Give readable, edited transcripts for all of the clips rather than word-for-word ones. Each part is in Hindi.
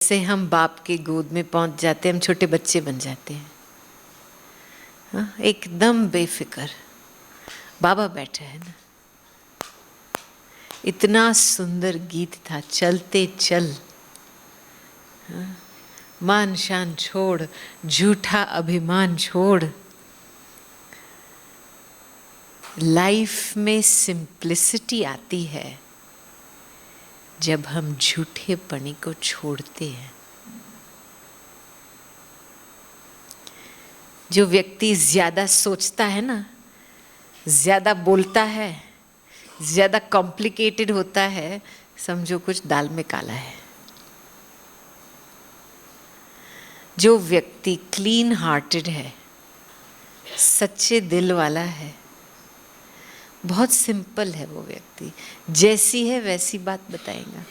से हम बाप के गोद में पहुंच जाते हैं, हम छोटे बच्चे बन जाते हैं। हाँ, एकदम बेफिक्र बाबा बैठा है ना। इतना सुंदर गीत था, चलते चल। हाँ, मान शान छोड़, झूठा अभिमान छोड़। लाइफ में सिंप्लिसिटी आती है जब हम झूठेपनी को छोड़ते हैं। जो व्यक्ति ज़्यादा सोचता है ना, ज़्यादा बोलता है, ज़्यादा कॉम्प्लिकेटेड होता है, समझो कुछ दाल में काला है। जो व्यक्ति क्लीन हार्टेड है, सच्चे दिल वाला है, बहुत सिंपल है वो व्यक्ति, जैसी है वैसी बात बताएगा।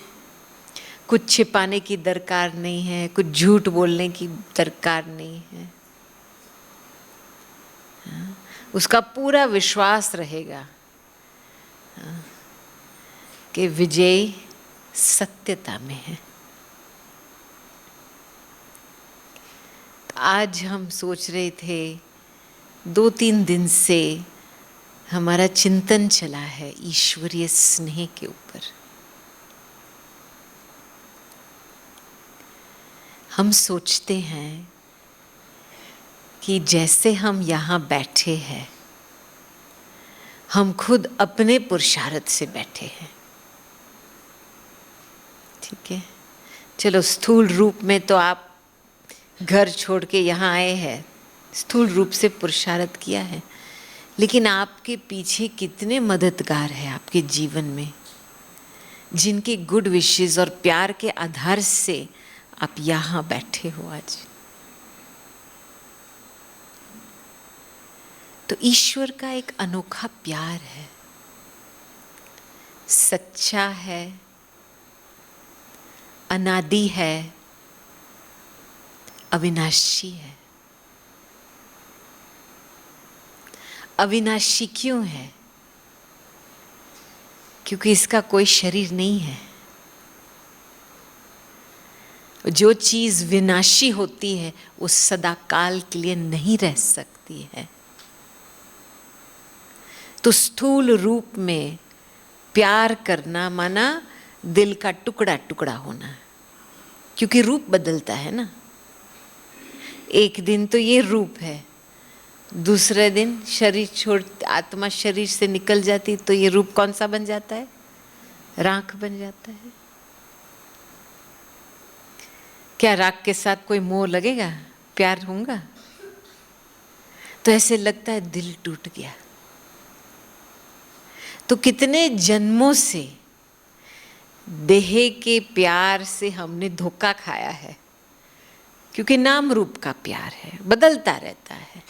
कुछ छिपाने की दरकार नहीं है, कुछ झूठ बोलने की दरकार नहीं है। उसका पूरा विश्वास रहेगा कि विजय सत्यता में है। आज हम सोच रहे थे, 2-3 दिन से हमारा चिंतन चला है ईश्वरीय स्नेह के ऊपर। हम सोचते हैं कि जैसे हम यहाँ बैठे हैं, हम खुद अपने पुरुषार्थ से बैठे हैं। ठीक है, चलो स्थूल रूप में तो आप घर छोड़ के यहाँ आए हैं, स्थूल रूप से पुरुषार्थ किया है, लेकिन आपके पीछे कितने मददगार हैं आपके जीवन में, जिनके गुड विशेस और प्यार के आधार से आप यहाँ बैठे हो आज। तो ईश्वर का एक अनोखा प्यार है, सच्चा है, अनादि है, अविनाशी है। अविनाशी क्यों है? क्योंकि इसका कोई शरीर नहीं है। जो चीज विनाशी होती है वो सदा काल के लिए नहीं रह सकती है। तो स्थूल रूप में प्यार करना माना दिल का टुकड़ा टुकड़ा होना, क्योंकि रूप बदलता है ना। एक दिन तो ये रूप है, दूसरे दिन शरीर छोड़ आत्मा शरीर से निकल जाती तो ये रूप कौन सा बन जाता है? राख बन जाता है। क्या राख के साथ कोई मोह लगेगा? प्यार होगा? तो ऐसे लगता है दिल टूट गया। तो कितने जन्मों से देह के प्यार से हमने धोखा खाया है, क्योंकि नाम रूप का प्यार है, बदलता रहता है।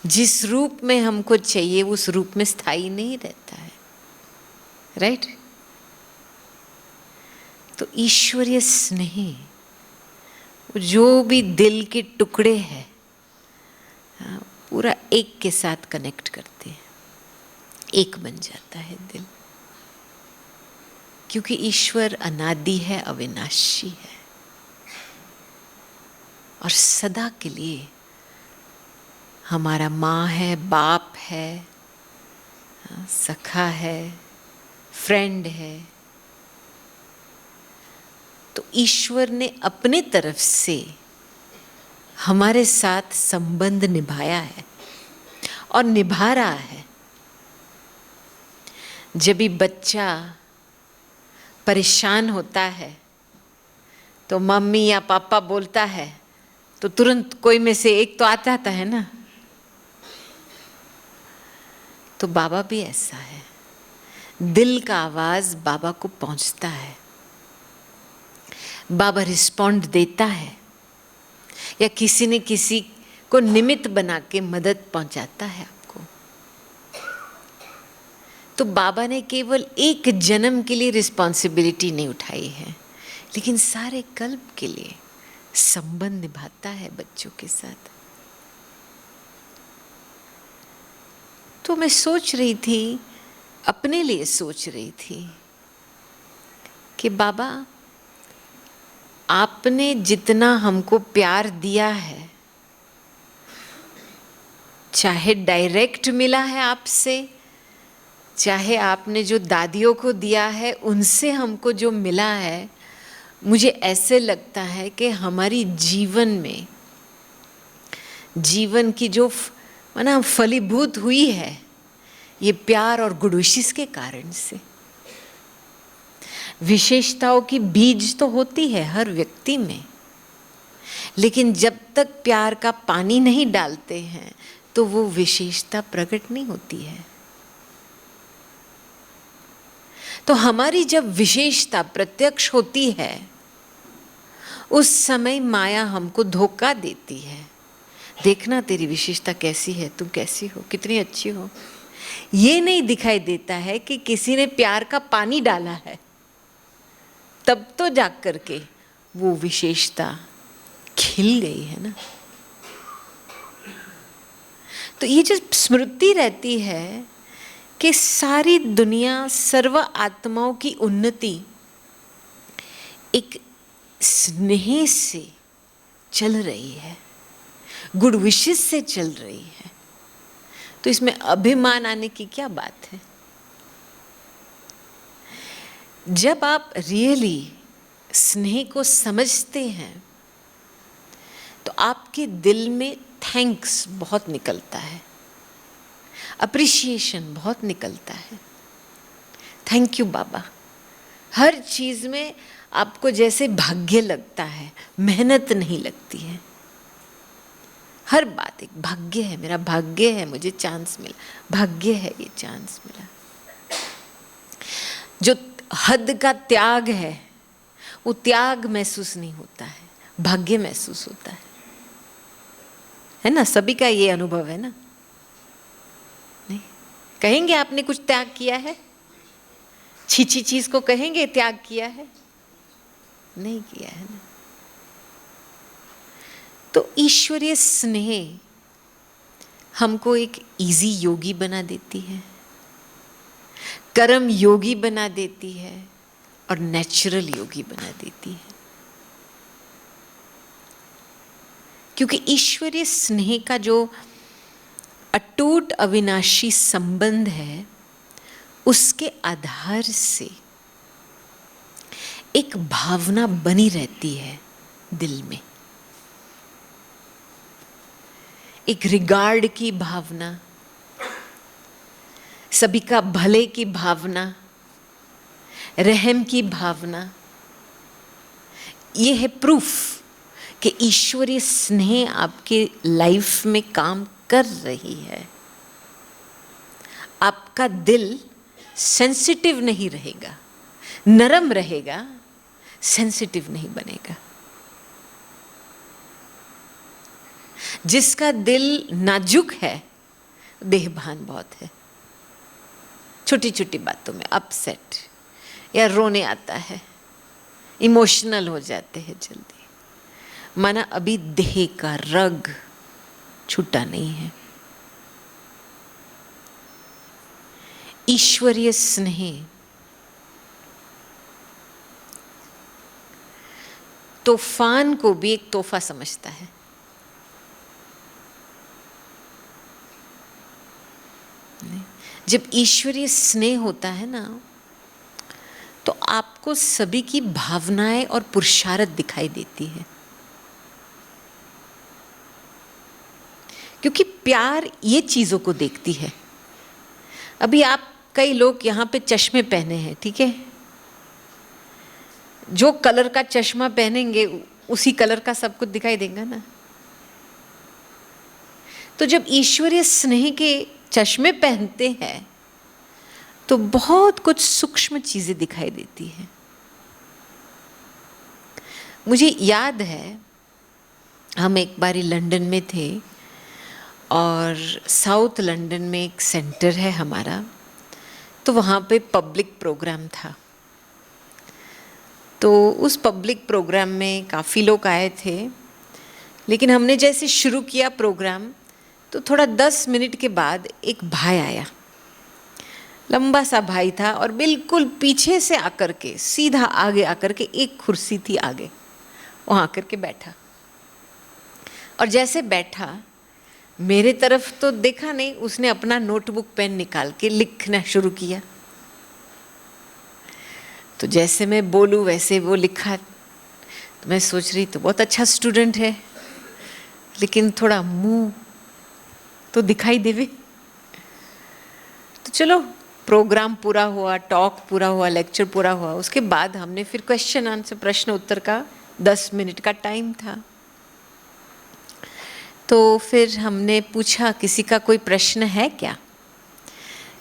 जिस रूप में हमको चाहिए उस रूप में स्थायी नहीं रहता है, राइट? तो ईश्वरीय स्नेह जो भी दिल के टुकड़े हैं, पूरा एक के साथ कनेक्ट करते हैं, एक बन जाता है दिल। क्योंकि ईश्वर अनादि है, अविनाशी है और सदा के लिए हमारा माँ है, बाप है, सखा है, फ्रेंड है। तो ईश्वर ने अपने तरफ से हमारे साथ संबंध निभाया है और निभा रहा है। जब भी बच्चा परेशान होता है तो मम्मी या पापा बोलता है तो तुरंत कोई में से एक तो आता है ना। तो बाबा भी ऐसा है, दिल का आवाज बाबा को पहुंचता है, बाबा रिस्पॉन्ड देता है, या किसी ने किसी को निमित्त बना के मदद पहुंचाता है आपको। तो बाबा ने केवल एक जन्म के लिए रिस्पॉन्सिबिलिटी नहीं उठाई है, लेकिन सारे कल्प के लिए संबंध निभाता है बच्चों के साथ। तो मैं सोच रही थी, अपने लिए सोच रही थी कि बाबा आपने जितना हमको प्यार दिया है, चाहे डायरेक्ट मिला है आपसे, चाहे आपने जो दादियों को दिया है उनसे हमको जो मिला है, मुझे ऐसे लगता है कि हमारी जीवन में, जीवन की जो माना फलीभूत हुई है, ये प्यार और गुड विशेस के कारण से। विशेषताओं की बीज तो होती है हर व्यक्ति में, लेकिन जब तक प्यार का पानी नहीं डालते हैं तो वो विशेषता प्रकट नहीं होती है। तो हमारी जब विशेषता प्रत्यक्ष होती है, उस समय माया हमको धोखा देती है। देखना तेरी विशेषता कैसी है, तुम कैसी हो, कितनी अच्छी हो। ये नहीं दिखाई देता है कि किसी ने प्यार का पानी डाला है, तब तो जाग करके वो विशेषता खिल गई है ना। तो ये जो स्मृति रहती है कि सारी दुनिया, सर्व आत्माओं की उन्नति एक स्नेह से चल रही है, गुड विशेस से चल रही है, तो इसमें अभिमान आने की क्या बात है। जब आप रियली स्नेह को समझते हैं तो आपके दिल में थैंक्स बहुत निकलता है, अप्रिशिएशन बहुत निकलता है। थैंक यू बाबा। हर चीज़ में आपको जैसे भाग्य लगता है, मेहनत नहीं लगती है। हर बात एक भाग्य है, मेरा भाग्य है, मुझे चांस मिला, भाग्य है ये चांस मिला। जो हद का त्याग है वो त्याग महसूस नहीं होता है, भाग्य महसूस होता है ना। सभी का ये अनुभव है ना। नहीं कहेंगे आपने कुछ त्याग किया है? छीछी चीज को कहेंगे त्याग किया है? नहीं किया है ना। तो ईश्वरीय स्नेह हमको एक इजी योगी बना देती है, कर्म योगी बना देती है और नेचुरल योगी बना देती है। क्योंकि ईश्वरीय स्नेह का जो अटूट अविनाशी संबंध है, उसके आधार से एक भावना बनी रहती है दिल में, एक रिगार्ड की भावना, सभी का भले की भावना, रहम की भावना। ये है प्रूफ कि ईश्वरीय स्नेह आपके लाइफ में काम कर रही है। आपका दिल सेंसिटिव नहीं रहेगा, नरम रहेगा, सेंसिटिव नहीं बनेगा। जिसका दिल नाजुक है, देहभान बहुत है, छोटी छोटी बातों में अपसेट या रोने आता है, इमोशनल हो जाते हैं जल्दी, माना अभी देह का रग छूटा नहीं है। ईश्वरीय स्नेह तूफान को भी एक तोहफा समझता है। जब ईश्वरीय स्नेह होता है ना, तो आपको सभी की भावनाएं और पुरुषार्थ दिखाई देती है। क्योंकि प्यार ये चीजों को देखती है। अभी आप कई लोग यहाँ पे चश्मे पहने हैं, ठीक है, जो कलर का चश्मा पहनेंगे उसी कलर का सब कुछ दिखाई देगा ना। तो जब ईश्वरीय स्नेह के चश्मे पहनते हैं तो बहुत कुछ सूक्ष्म चीजें दिखाई देती हैं। मुझे याद है, हम एक बारी लंदन में थे और साउथ लंदन में एक सेंटर है हमारा, तो वहाँ पे पब्लिक प्रोग्राम था। तो उस पब्लिक प्रोग्राम में काफ़ी लोग आए थे, लेकिन हमने जैसे शुरू किया प्रोग्राम तो थोड़ा 10 मिनट के बाद एक भाई आया, लंबा सा भाई था और बिल्कुल पीछे से आकर के सीधा आगे आकर के एक कुर्सी थी आगे, वो आकर के बैठा, और जैसे बैठा मेरे तरफ तो देखा नहीं, उसने अपना नोटबुक पेन निकाल के लिखना शुरू किया। तो जैसे मैं बोलूँ वैसे वो लिखा। तो मैं सोच रही तो बहुत अच्छा स्टूडेंट है, लेकिन थोड़ा मुंह तो दिखाई देवे। तो चलो प्रोग्राम पूरा हुआ, टॉक पूरा हुआ, लेक्चर पूरा हुआ। उसके बाद हमने फिर क्वेश्चन आंसर, प्रश्न उत्तर का 10 मिनट का टाइम था। तो फिर हमने पूछा किसी का कोई प्रश्न है क्या?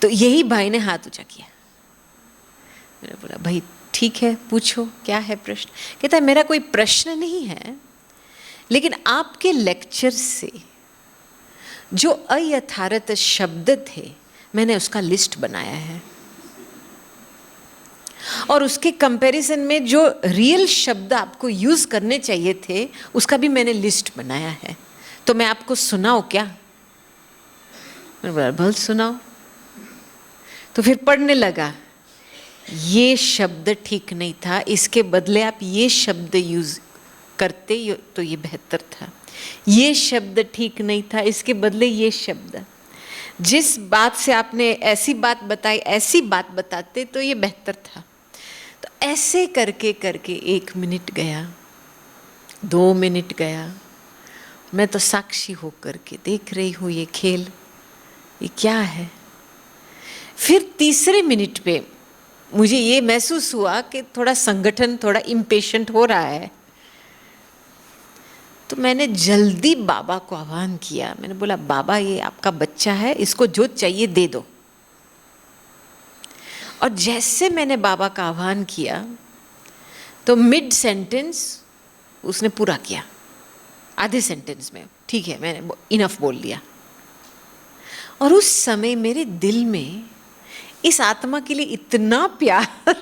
तो यही भाई ने हाथ ऊंचा किया। मैंने बोला भाई ठीक है, पूछो क्या है प्रश्न। कहता है मेरा कोई प्रश्न नहीं है, लेकिन आपके लेक्चर से जो अयथार्थ शब्द थे मैंने उसका लिस्ट बनाया है, और उसके कंपैरिजन में जो रियल शब्द आपको यूज करने चाहिए थे उसका भी मैंने लिस्ट बनाया है। तो मैं आपको सुनाऊं क्या? मैंने बोला भल सुनाओ। तो फिर पढ़ने लगा, ये शब्द ठीक नहीं था, इसके बदले आप ये शब्द यूज करते तो ये बेहतर था। ये शब्द ठीक नहीं था, इसके बदले ये शब्द। जिस बात से आपने ऐसी बात बताई, ऐसी बात बताते तो ये बेहतर था। तो ऐसे करके करके 1 मिनट गया, 2 मिनट गया। मैं तो साक्षी होकर के देख रही हूँ ये खेल, ये क्या है। फिर तीसरे मिनट पे मुझे ये महसूस हुआ कि थोड़ा संगठन थोड़ा इम्पेशेंट हो रहा है। तो मैंने जल्दी बाबा को आह्वान किया। मैंने बोला बाबा ये आपका बच्चा है, इसको जो चाहिए दे दो। और जैसे मैंने बाबा का आह्वान किया तो मिड सेंटेंस उसने पूरा किया, आधे सेंटेंस में। ठीक है, मैंने इनफ बोल लिया। और उस समय मेरे दिल में इस आत्मा के लिए इतना प्यार,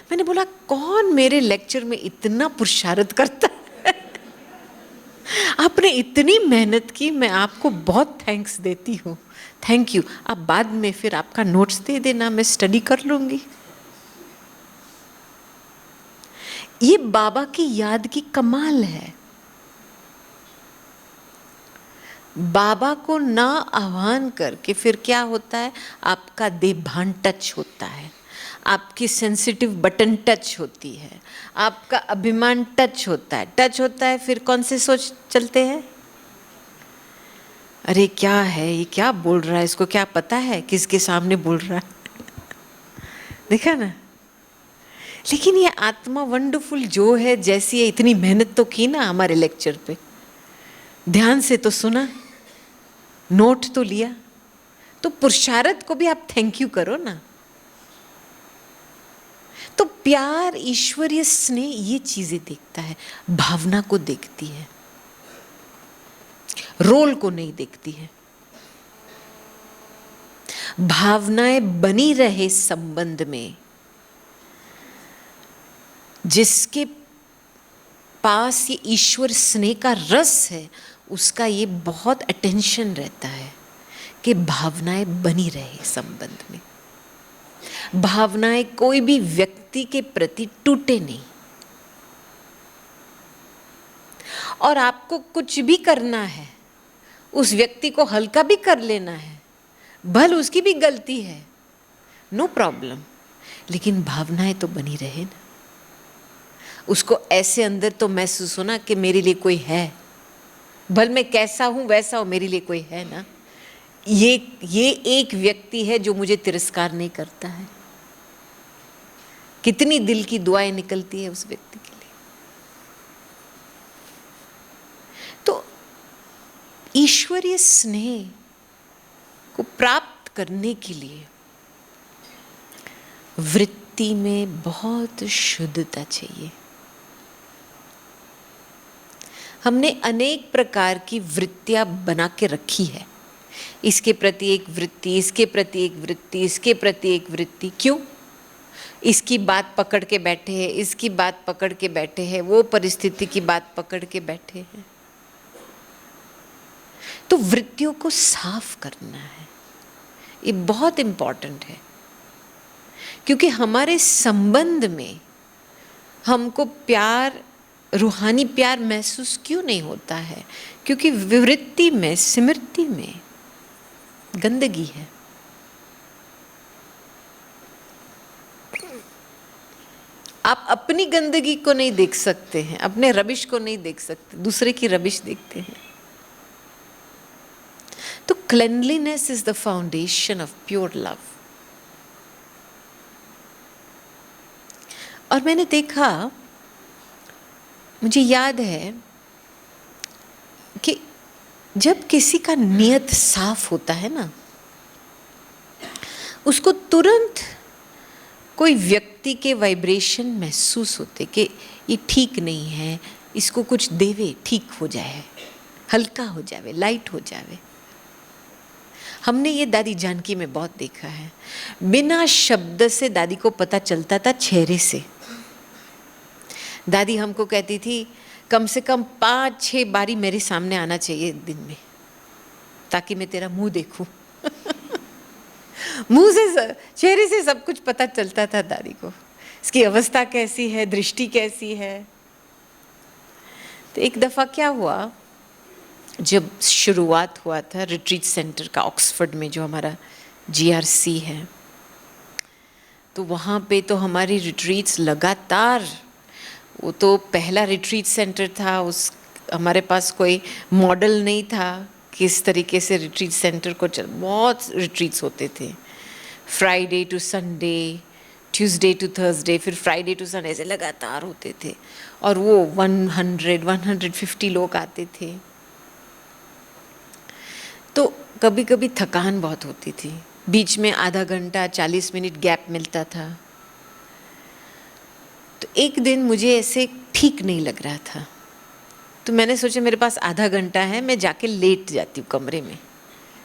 मैंने बोला कौन मेरे लेक्चर में इतना पुरुषार्थ करता है। आपने इतनी मेहनत की, मैं आपको बहुत थैंक्स देती हूँ, थैंक यू। आप बाद में फिर आपका नोट्स दे देना, मैं स्टडी कर लूंगी। ये बाबा की याद की कमाल है। बाबा को ना आह्वान करके फिर क्या होता है, आपका देभान टच होता है, आपकी सेंसिटिव बटन टच होती है, आपका अभिमान टच होता है। टच होता है फिर कौन से सोच चलते हैं, अरे क्या है ये, क्या बोल रहा है, इसको क्या पता है किसके सामने बोल रहा है। देखा ना। लेकिन ये आत्मा वंडरफुल जो है, जैसी है, इतनी मेहनत तो की ना हमारे लेक्चर पे, ध्यान से तो सुना, नोट तो लिया। तो पुरुषार्थ को भी आप थैंक यू करो ना। तो प्यार, ईश्वरीय स्नेह ये चीजें देखता है, भावना को देखती है, रोल को नहीं देखती है। भावनाएं बनी रहे संबंध में, जिसके पास ये ईश्वर स्नेह का रस है उसका ये बहुत अटेंशन रहता है कि भावनाएं बनी रहे संबंध में। भावनाएं कोई भी व्यक्ति के प्रति टूटे नहीं। और आपको कुछ भी करना है, उस व्यक्ति को हल्का भी कर लेना है, भल उसकी भी गलती है, नो प्रॉब्लम, लेकिन भावनाएं तो बनी रहे ना। उसको ऐसे अंदर तो महसूस होना कि मेरे लिए कोई है, भल मैं कैसा हूं वैसा हूं, मेरे लिए कोई है ना। ये एक व्यक्ति है जो मुझे तिरस्कार नहीं करता है। कितनी दिल की दुआएं निकलती है उस व्यक्ति के लिए। तो ईश्वरीय स्नेह को प्राप्त करने के लिए वृत्ति में बहुत शुद्धता चाहिए। हमने अनेक प्रकार की वृत्तियां बना के रखी है, इसके प्रति एक वृत्ति, इसके प्रति एक वृत्ति, इसके प्रति एक वृत्ति। क्यों? इसकी बात पकड़ के बैठे हैं, इसकी बात पकड़ के बैठे हैं, वो परिस्थिति की बात पकड़ के बैठे हैं। तो वृत्तियों को साफ करना है, ये बहुत इंपॉर्टेंट है। क्योंकि हमारे संबंध में हमको प्यार रूहानी प्यार महसूस क्यों नहीं होता है? क्योंकि विवृत्ति में, स्मृति में गंदगी है। आप अपनी गंदगी को नहीं देख सकते हैं, अपने रबिश को नहीं देख सकते, दूसरे की रबिश देखते हैं। तो cleanliness is the foundation of pure love. और मैंने देखा, मुझे याद है कि जब किसी का नियत साफ होता है ना, उसको तुरंत कोई व्यक्ति के वाइब्रेशन महसूस होते कि ये ठीक नहीं है, इसको कुछ देवे, ठीक हो जाए, हल्का हो जावे, लाइट हो जावे। हमने ये दादी जानकी में बहुत देखा है। बिना शब्द से दादी को पता चलता था चेहरे से। दादी हमको कहती थी कम से कम 5-6 बारी मेरे सामने आना चाहिए दिन में, ताकि मैं तेरा मुंह देखूं। मुंह से, चेहरे से सब कुछ पता चलता था दादी को, इसकी अवस्था कैसी है, दृष्टि कैसी है। तो एक दफ़ा क्या हुआ, जब शुरुआत हुआ था रिट्रीट सेंटर का ऑक्सफोर्ड में, जो हमारा GRC है, तो वहाँ पे तो हमारी रिट्रीट्स लगातार, वो तो पहला रिट्रीट सेंटर था, उस हमारे पास कोई मॉडल नहीं था किस तरीके से रिट्रीट सेंटर को बहुत रिट्रीट्स होते थे, Friday to Sunday, Tuesday to Thursday, फिर फ्राइडे टू संडे, ऐसे लगातार होते थे। और वो 100-150 लोग आते थे। तो कभी कभी थकान बहुत होती थी, बीच में आधा घंटा 40 मिनट गैप मिलता था। तो एक दिन मुझे ऐसे ठीक नहीं लग रहा था, तो मैंने सोचा मेरे पास आधा घंटा है, मैं जाके लेट जाती हूँ कमरे में,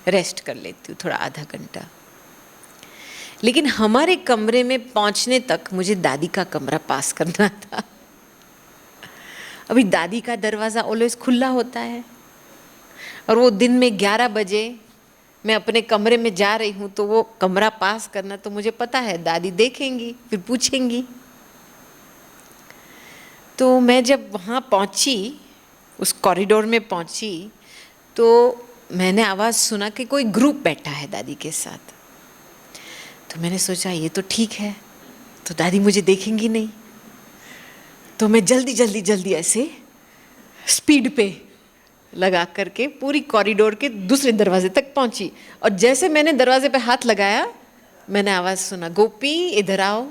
रेस्ट कर लेती हूँ थोड़ा आधा घंटा। लेकिन हमारे कमरे में पहुँचने तक मुझे दादी का कमरा पास करना था। अभी दादी का दरवाज़ा ऑलवेज खुला होता है, और वो दिन में 11 बजे मैं अपने कमरे में जा रही हूँ, तो वो कमरा पास करना, तो मुझे पता है दादी देखेंगी, फिर पूछेंगी। तो मैं जब वहाँ पहुँची, उस कॉरिडोर में पहुँची, तो मैंने आवाज़ सुना कि कोई ग्रुप बैठा है दादी के साथ। तो मैंने सोचा ये तो ठीक है, तो दादी मुझे देखेंगी नहीं। तो मैं जल्दी ऐसे स्पीड पे लगा करके पूरी कॉरिडोर के दूसरे दरवाजे तक पहुंची, और जैसे मैंने दरवाजे पे हाथ लगाया, मैंने आवाज़ सुना, गोपी इधर आओ।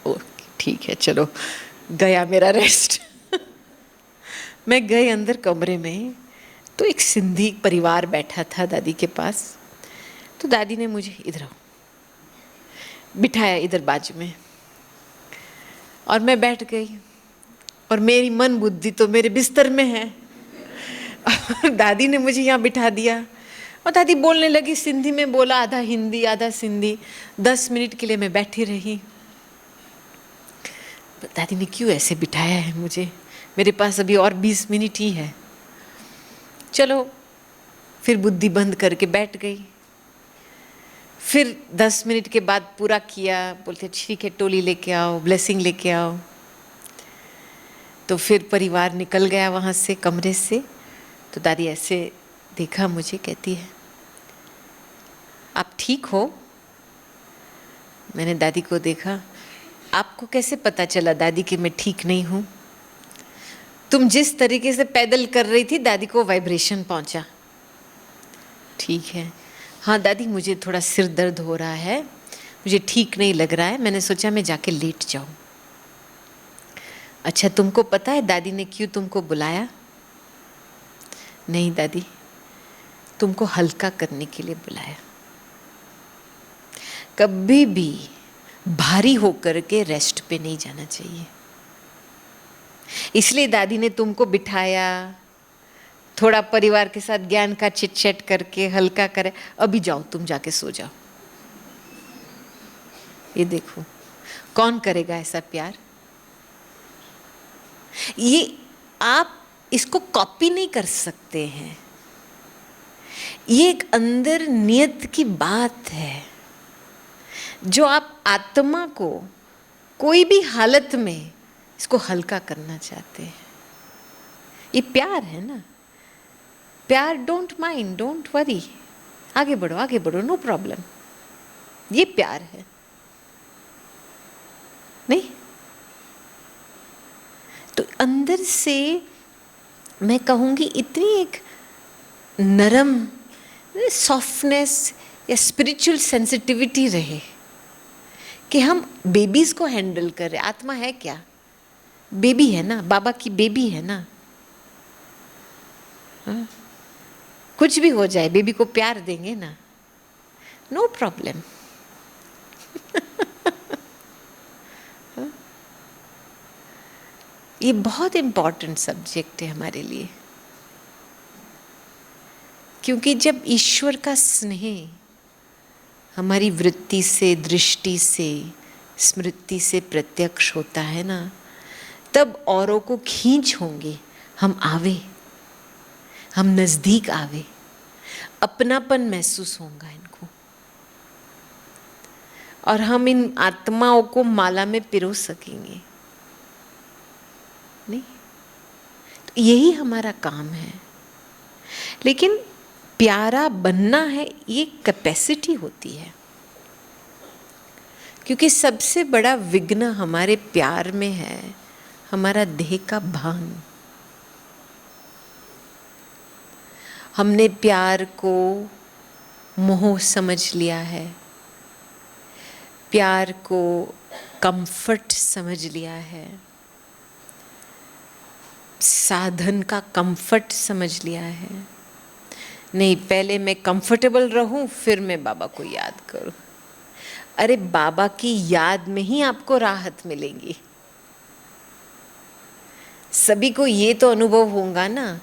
ओ ठीक है, चलो, गया मेरा रेस्ट। मैं गई अंदर कमरे में, तो एक सिंधी परिवार बैठा था दादी के पास। तो दादी ने मुझे इधर आओ बिठाया, इधर बाजू में, और मैं बैठ गई। और मेरी मन बुद्धि तो मेरे बिस्तर में है। दादी ने मुझे यहाँ बिठा दिया, और दादी बोलने लगी, सिंधी में बोला, आधा हिंदी आधा सिंधी। 10 मिनट के लिए मैं बैठी रही। दादी ने क्यों ऐसे बिठाया है मुझे, मेरे पास अभी और 20 मिनट ही है। चलो, फिर बुद्धि बंद करके बैठ गई। फिर 10 मिनट के बाद पूरा किया, बोलते ठीक है, टोली लेके आओ, ब्लेसिंग लेके आओ। तो फिर परिवार निकल गया वहाँ से, कमरे से। तो दादी ऐसे देखा मुझे, कहती है आप ठीक हो? मैंने दादी को देखा। आपको कैसे पता चला दादी कि मैं ठीक नहीं हूँ? तुम जिस तरीके से पैदल कर रही थी, दादी को वाइब्रेशन पहुँचा। ठीक है, हाँ दादी, मुझे थोड़ा सिर दर्द हो रहा है, मुझे ठीक नहीं लग रहा है, मैंने सोचा मैं जाके लेट जाऊँ। अच्छा, तुमको पता है दादी ने क्यों तुमको बुलाया? नहीं दादी, तुमको हल्का करने के लिए बुलाया। कभी भी भारी होकर के रेस्ट पे नहीं जाना चाहिए, इसलिए दादी ने तुमको बिठाया, थोड़ा परिवार के साथ ज्ञान का चिट चैट करके हल्का करे। अभी जाओ, तुम जाके सो जाओ। ये देखो, कौन करेगा ऐसा प्यार? ये आप इसको कॉपी नहीं कर सकते हैं, ये एक अंदर नियत की बात है, जो आप आत्मा को कोई भी हालत में इसको हल्का करना चाहते हैं। ये प्यार है ना, प्यार, डोंट माइंड, डोंट वरी, आगे बढ़ो, नो प्रॉब्लम, ये प्यार है। नहीं तो अंदर से मैं कहूँगी इतनी एक नरम सॉफ्टनेस या स्पिरिचुअल सेंसिटिविटी रहे कि हम बेबीज को हैंडल कर रहे। आत्मा है क्या? बेबी है ना, बाबा की बेबी है ना। हाँ? कुछ भी हो जाए बेबी को प्यार देंगे ना, नो प्रॉब्लम। ये बहुत इम्पॉर्टेंट सब्जेक्ट है हमारे लिए, क्योंकि जब ईश्वर का स्नेह हमारी वृत्ति से, दृष्टि से, स्मृति से प्रत्यक्ष होता है ना, तब औरों को खींच होंगे, हम आवे, हम नजदीक आवे, अपनापन महसूस होगा इनको, और हम इन आत्माओं को माला में पिरो सकेंगे। नहीं तो यही हमारा काम है। लेकिन प्यारा बनना है, ये कैपेसिटी होती है, क्योंकि सबसे बड़ा विघ्न हमारे प्यार में है हमारा देह का भान। हमने प्यार को मोह समझ लिया है, प्यार को कंफर्ट समझ लिया है, साधन का कंफर्ट समझ लिया है। नहीं, पहले मैं कंफर्टेबल रहूं फिर मैं बाबा को याद करूं। अरे बाबा की याद में ही आपको राहत मिलेगी। सभी को ये तो अनुभव होगा ना,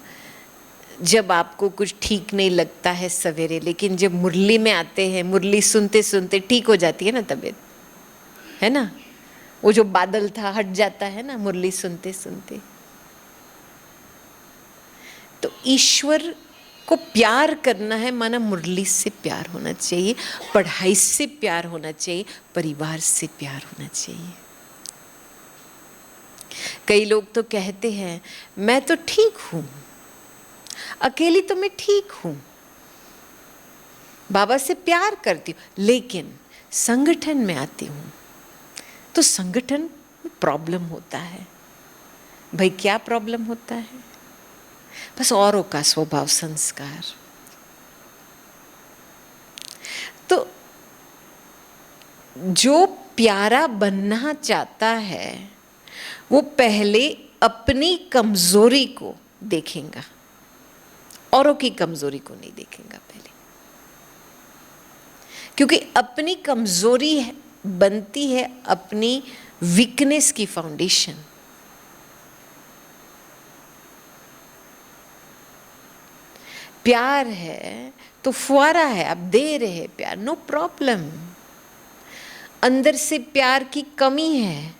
जब आपको कुछ ठीक नहीं लगता है सवेरे, लेकिन जब मुरली में आते हैं, मुरली सुनते सुनते ठीक हो जाती है ना तबीयत, है ना। वो जो बादल था हट जाता है ना मुरली सुनते सुनते। तो ईश्वर को प्यार करना है माना मुरली से प्यार होना चाहिए, पढ़ाई से प्यार होना चाहिए, परिवार से प्यार होना चाहिए। कई लोग तो कहते हैं मैं तो ठीक हूं, अकेली तो मैं ठीक हूं, बाबा से प्यार करती हूं, लेकिन संगठन में आती हूं तो संगठन में प्रॉब्लम होता है। भाई क्या प्रॉब्लम होता है? बस औरों का स्वभाव संस्कार। तो जो प्यारा बनना चाहता है वो पहले अपनी कमजोरी को देखेगा, औरों की कमजोरी को नहीं देखेगा पहले, क्योंकि अपनी कमजोरी बनती है अपनी वीकनेस की फाउंडेशन। प्यार है तो फुआरा है, आप दे रहे हैं प्यार, नो प्रॉब्लम। अंदर से प्यार की कमी है,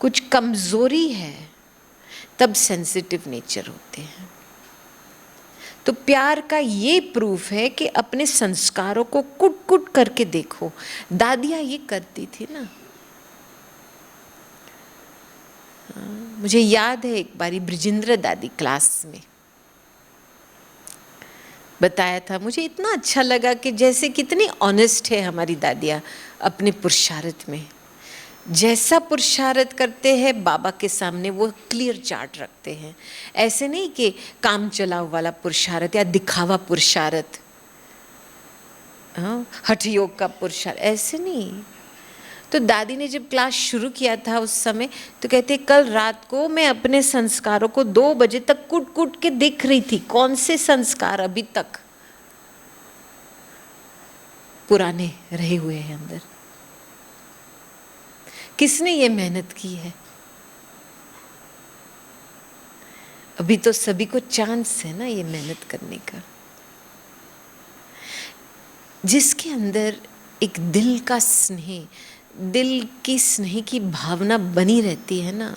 कुछ कमजोरी है, तब सेंसिटिव नेचर होते हैं। तो प्यार का ये प्रूफ है कि अपने संस्कारों को कुट कुट करके देखो। दादियाँ ये करती थी ना। मुझे याद है एक बारी ब्रिजेंद्र दादी क्लास में बताया था, मुझे इतना अच्छा लगा कि जैसे कितनी ऑनेस्ट है हमारी दादियाँ अपने पुरुषार्थ में। जैसा पुरुषार्थ करते हैं बाबा के सामने वो क्लियर चार्ट रखते हैं। ऐसे नहीं कि काम चलाव वाला पुरुषार्थ या दिखावा पुरुषार्थ, हाँ, हठ योग का पुरुषार्थ, ऐसे नहीं। तो दादी ने जब क्लास शुरू किया था उस समय, तो कहते कल रात को मैं अपने संस्कारों को 2 बजे तक कूट कूट के देख रही थी, कौन से संस्कार अभी तक पुराने रहे हुए हैं अंदर। किसने ये मेहनत की है? अभी तो सभी को चांस है ना ये मेहनत करने का। जिसके अंदर एक दिल का स्नेह, दिल की स्नेह की भावना बनी रहती है ना,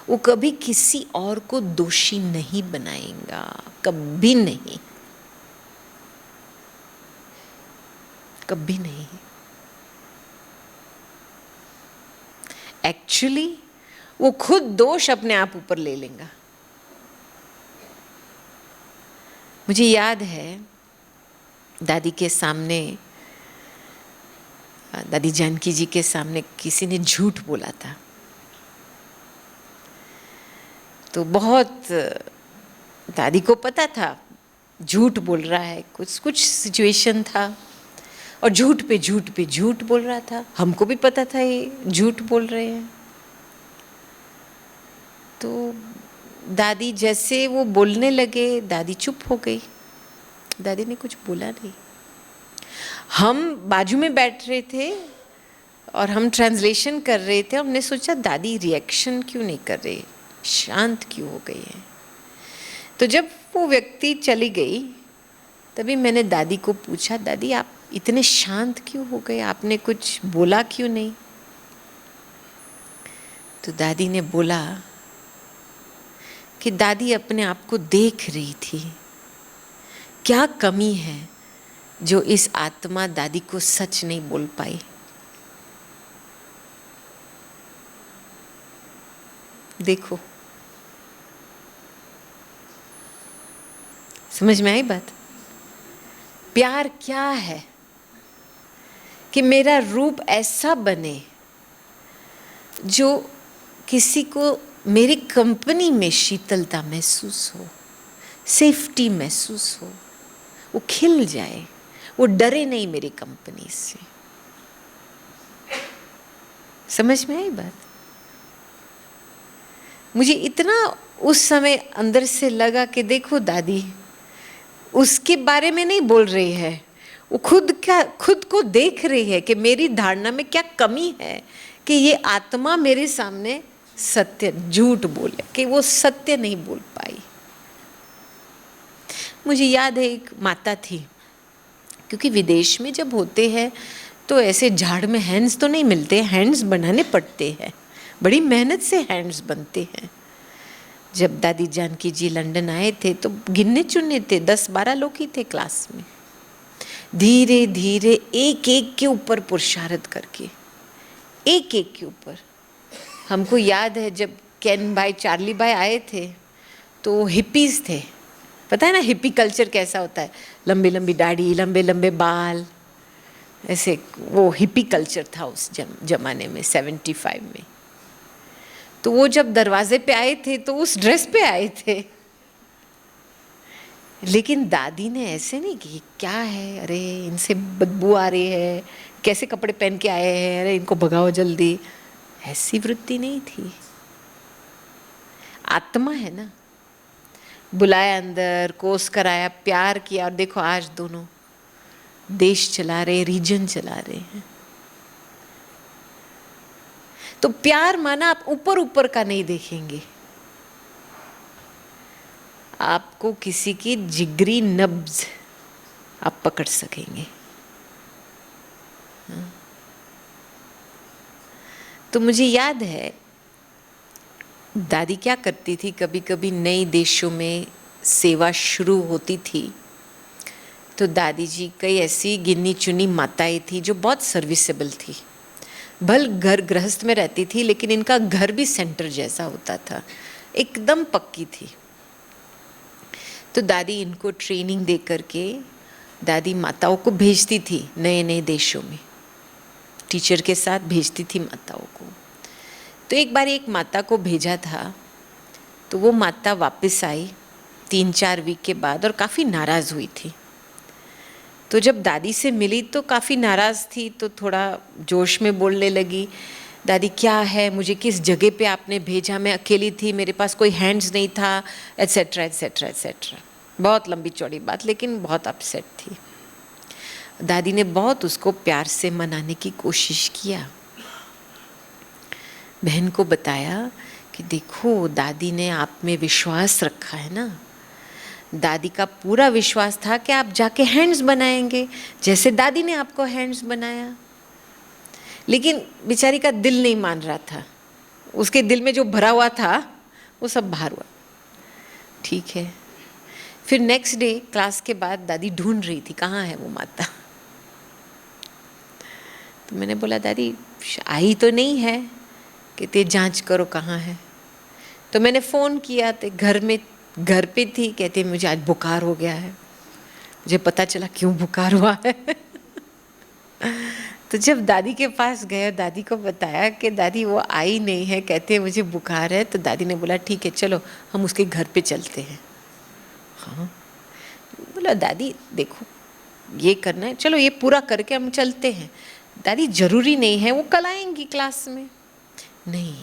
वो कभी किसी और को दोषी नहीं बनाएगा, कभी नहीं, कभी नहीं। एक्चुअली वो खुद दोष अपने आप ऊपर ले लेगा। मुझे याद है दादी के सामने, दादी जानकी जी के सामने किसी ने झूठ बोला था, तो बहुत दादी को पता था झूठ बोल रहा है, कुछ सिचुएशन था और झूठ पे झूठ बोल रहा था। हमको भी पता था ये झूठ बोल रहे हैं। तो दादी जैसे वो बोलने लगे, दादी चुप हो गई, दादी ने कुछ बोला नहीं। हम बाजू में बैठ रहे थे और हम ट्रांसलेशन कर रहे थे। हमने सोचा दादी रिएक्शन क्यों नहीं कर रही, शांत क्यों हो गई है। तो जब वो व्यक्ति चली गई तभी मैंने दादी को पूछा, दादी आप इतने शांत क्यों हो गए, आपने कुछ बोला क्यों नहीं। तो दादी ने बोला कि दादी अपने आप को देख रही थी, क्या कमी है जो इस आत्मा दादी को सच नहीं बोल पाई। देखो, समझ में आई बात। प्यार क्या है कि मेरा रूप ऐसा बने जो किसी को मेरी कंपनी में शीतलता महसूस हो, सेफ्टी महसूस हो, वो खिल जाए, वो डरे नहीं मेरी कंपनी से। समझ में आई बात। मुझे इतना उस समय अंदर से लगा कि देखो दादी उसके बारे में नहीं बोल रही है, वो खुद को देख रही है कि मेरी धारणा में क्या कमी है कि ये आत्मा मेरे सामने सत्य झूठ बोले, कि वो सत्य नहीं बोल पाई। मुझे याद है एक माता थी, क्योंकि विदेश में जब होते हैं तो ऐसे झाड़ में हैंड्स तो नहीं मिलते, हैंड्स बनाने पड़ते हैं, बड़ी मेहनत से हैंड्स बनते हैं। जब दादी जानकी जी लंदन आए थे तो गिनने चुनने थे, 10-12 लोग ही थे क्लास में। धीरे धीरे एक एक के ऊपर पुरुषार्थ करके, एक एक के ऊपर। हमको याद है जब केन भाई, चार्ली भाई आए थे तो हिप्पीज थे, पता है ना हिप्पी कल्चर कैसा होता है, लंबी लंबी दाढ़ी, लंबे लंबे बाल, ऐसे वो हिप्पी कल्चर था उस जमाने में 75 में। तो वो जब दरवाजे पे आए थे तो उस ड्रेस पे आए थे, लेकिन दादी ने ऐसे नहीं कि क्या है, अरे इनसे बदबू आ रही है, कैसे कपड़े पहन के आए हैं, अरे इनको भगाओ जल्दी, ऐसी वृत्ति नहीं थी। आत्मा है ना, बुलाया अंदर, कोस कराया, प्यार किया, और देखो आज दोनों देश चला रहे, रीजन चला रहे हैं। तो प्यार माना आप ऊपर ऊपर का नहीं देखेंगे, आपको किसी की जिगरी नब्ज आप पकड़ सकेंगे। तो मुझे याद है दादी क्या करती थी, कभी कभी नए देशों में सेवा शुरू होती थी तो दादी जी कई ऐसी गिनी चुनी माताएं थी जो बहुत सर्विसेबल थी, भल घर गृहस्थ में रहती थी लेकिन इनका घर भी सेंटर जैसा होता था, एकदम पक्की थी। तो दादी इनको ट्रेनिंग दे करके दादी माताओं को भेजती थी नए नए देशों में, टीचर के साथ भेजती थी माताओं को। तो एक बार एक माता को भेजा था, तो वो माता वापस आई 3-4 वीक के बाद और काफ़ी नाराज़ हुई थी। तो जब दादी से मिली तो काफ़ी नाराज़ थी, तो थोड़ा जोश में बोलने लगी, दादी क्या है, मुझे किस जगह पे आपने भेजा, मैं अकेली थी, मेरे पास कोई हैंड्स नहीं था, एट्सेट्रा एट्सेट्रा एट्सेट्रा। बहुत लंबी चौड़ी बात, लेकिन बहुत अपसेट थी। दादी ने बहुत उसको प्यार से मनाने की कोशिश किया, बहन को बताया कि देखो दादी ने आप में विश्वास रखा है ना, दादी का पूरा विश्वास था कि आप जाके हैंड्स बनाएंगे जैसे दादी ने आपको हैंड्स बनाया। लेकिन बेचारी का दिल नहीं मान रहा था, उसके दिल में जो भरा हुआ था वो सब बाहर हुआ। ठीक है, फिर नेक्स्ट डे क्लास के बाद दादी ढूंढ रही थी कहाँ है वो माता। तो मैंने बोला दादी आई तो नहीं है, कहते जांच करो कहाँ है। तो मैंने फ़ोन किया तो घर पे थी। कहते मुझे आज बुखार हो गया है। मुझे पता चला क्यों बुखार हुआ है। तो जब दादी के पास गए, दादी को बताया कि दादी वो आई नहीं है, कहते हैं मुझे बुखार है। तो दादी ने बोला ठीक है चलो हम उसके घर पे चलते हैं। हाँ, बोला दादी देखो ये करना है, चलो ये पूरा करके हम चलते हैं। दादी जरूरी नहीं है, वो कल आएंगी क्लास में। नहीं,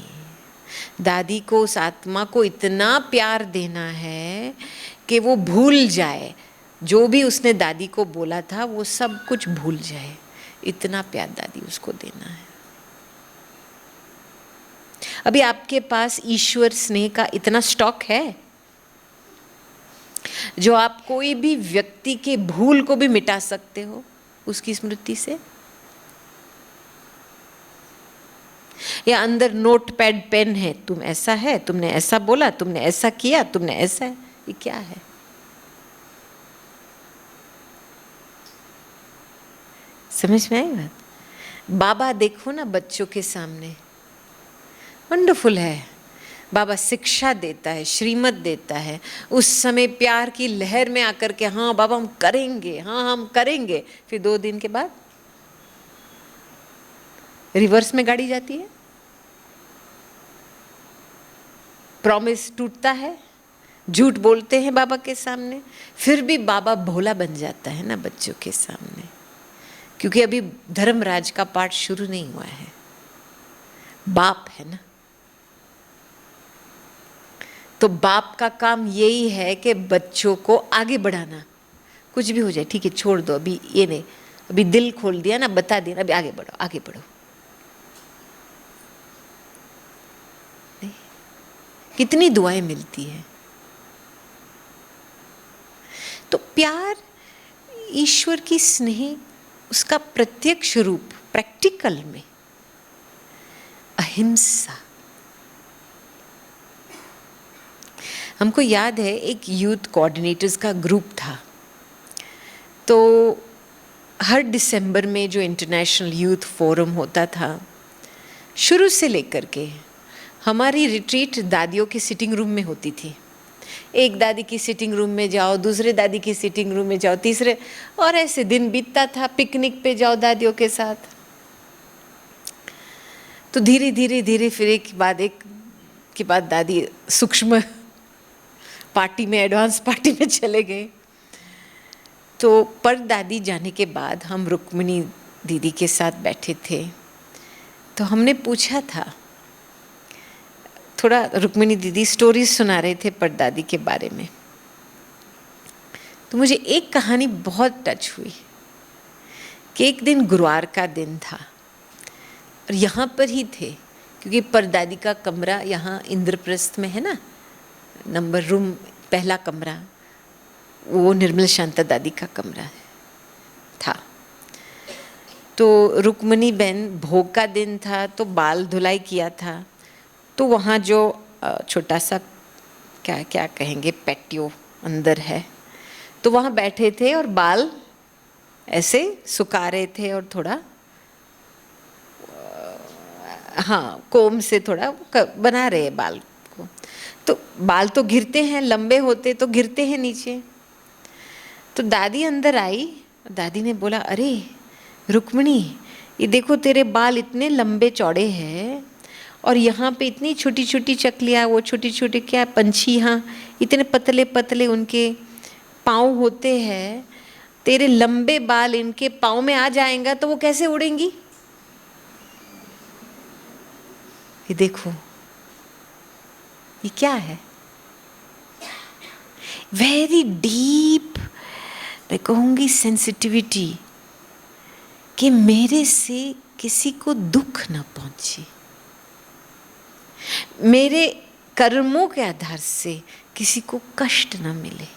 दादी को उस आत्मा को इतना प्यार देना है कि वो भूल जाए जो भी उसने दादी को बोला था, वो सब कुछ भूल जाए। इतना प्यार दादी उसको देना है। अभी आपके पास ईश्वर स्नेह का इतना स्टॉक है जो आप कोई भी व्यक्ति के भूल को भी मिटा सकते हो उसकी स्मृति से। या अंदर नोटपैड पेन है, तुम ऐसा है, तुमने ऐसा बोला, तुमने ऐसा किया, तुमने ऐसा है, ये क्या है? समझ में आई बात? बाबा देखो ना बच्चों के सामने, वंडरफुल है। बाबा शिक्षा देता है, श्रीमत देता है। उस समय प्यार की लहर में आकर के हाँ बाबा हम करेंगे, हाँ हम करेंगे, फिर 2 दिन के बाद रिवर्स में गाड़ी जाती है, प्रॉमिस टूटता है, झूठ बोलते हैं बाबा के सामने। फिर भी बाबा भोला बन जाता है ना बच्चों के सामने, क्योंकि अभी धर्मराज का पाठ शुरू नहीं हुआ है। बाप है ना, तो बाप का काम यही है कि बच्चों को आगे बढ़ाना। कुछ भी हो जाए ठीक है, छोड़ दो, अभी ये नहीं, अभी दिल खोल दिया ना, बता दिया, अभी आगे बढ़ो, आगे बढ़ो। नहीं, कितनी दुआएं मिलती है। तो प्यार, ईश्वर की स्नेह, उसका प्रत्यक्ष रूप प्रैक्टिकल में अहिंसा। हमको याद है एक यूथ कोऑर्डिनेटर्स का ग्रुप था, तो हर दिसंबर में जो इंटरनेशनल यूथ फोरम होता था, शुरू से लेकर के हमारी रिट्रीट दादियों की सिटिंग रूम में होती थी। एक दादी की सिटिंग रूम में जाओ, दूसरे दादी की सिटिंग रूम में जाओ, तीसरे, और ऐसे दिन बीतता था। पिकनिक पे जाओ दादियों के साथ। तो धीरे धीरे धीरे फिर एक के बाद दादी सूक्ष्म पार्टी में, एडवांस पार्टी में चले गए। तो पर दादी जाने के बाद हम रुक्मिणी दीदी के साथ बैठे थे, तो हमने पूछा था, थोड़ा रुक्मिणी दीदी स्टोरीज सुना रहे थे परदादी के बारे में। तो मुझे एक कहानी बहुत टच हुई कि एक दिन गुरुवार का दिन था और यहाँ पर ही थे, क्योंकि परदादी का कमरा यहाँ इंद्रप्रस्थ में है ना, नंबर रूम, पहला कमरा, वो निर्मल शांता दादी का कमरा था। तो रुक्मिणी बहन, भोग का दिन था तो बाल धुलाई किया था, तो वहाँ जो छोटा सा क्या क्या कहेंगे पैटियो अंदर है, तो वहाँ बैठे थे और बाल ऐसे सुखा रहे थे और थोड़ा हाँ कोम से थोड़ा बना रहे हैं बाल को। तो बाल तो गिरते हैं, लंबे होते तो गिरते हैं नीचे। तो दादी अंदर आई, दादी ने बोला, अरे रुक्मिणी, ये देखो तेरे बाल इतने लंबे चौड़े हैं और यहाँ पे इतनी छोटी छोटी चकलियाँ, वो छोटी छोटी क्या पंछी, हाँ इतने पतले पतले उनके पाँव होते हैं, तेरे लंबे बाल इनके पाँव में आ जाएगा तो वो कैसे उड़ेंगी? ये देखो ये क्या है? वेरी डीप, मैं कहूँगी सेंसिटिविटी, कि मेरे से किसी को दुख न पहुँचे, मेरे कर्मों के आधार से किसी को कष्ट न मिले।